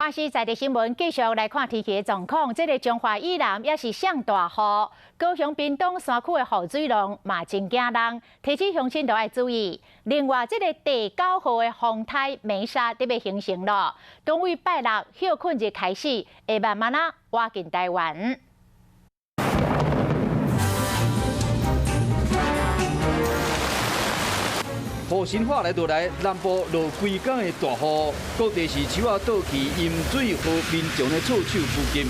关系在地新闻，继续来看天气的状况。这个中华以南也是上大雨，高雄、屏东山区的雨水量嘛真惊人，提醒乡亲都要注意。另外，这个第9号的风台梅沙特别形成了，将为拜六休困日开始，会慢慢挖进台湾。 雨神话来南部落规天的大雨，各地是树啊倒去、淹水和民众的厝手附近。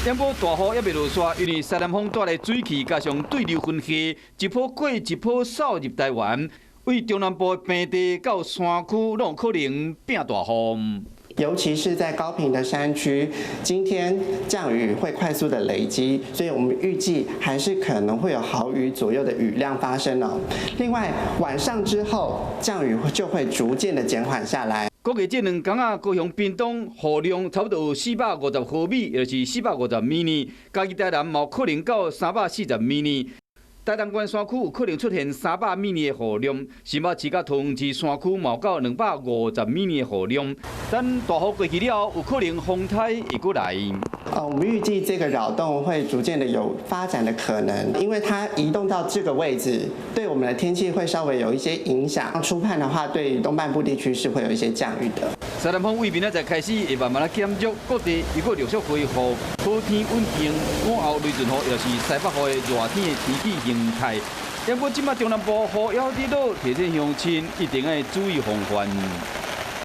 烟波大雨也未落煞，因为西南风带来水汽，加上对流分下，一波过一波扫入台湾，为中南部的平地到山区都有可能变大雨。 尤其是在高屏的山区，今天降雨会快速的累积，所以我们预计还是可能会有毫雨左右的雨量发生哦。另外，晚上之后降雨就会逐渐的减缓下来。估计这2天啊，高雄、屏东雨量差不多有450毫米，也就是450米呢。嘉义、台南嘛有可能到340米呢。 台东关山区有可能出现300米的雨量，新北市甲桃园市山区嘛有到250米的雨量。等大雨过去了后，有可能风台会过来。我们预计这个扰动会逐渐的有发展的可能，因为它移动到这个位置，对我们的天气会稍微有一些影响。初判的话，对东半部地区是会有一些降雨的。西南风为明仔载开始会慢慢减弱，各地如果陆续恢复好天稳定，午后雷阵雨又是西北风的热天的天气形态。不过，即马中南部雨还在落，提醒乡亲一定要注意防范。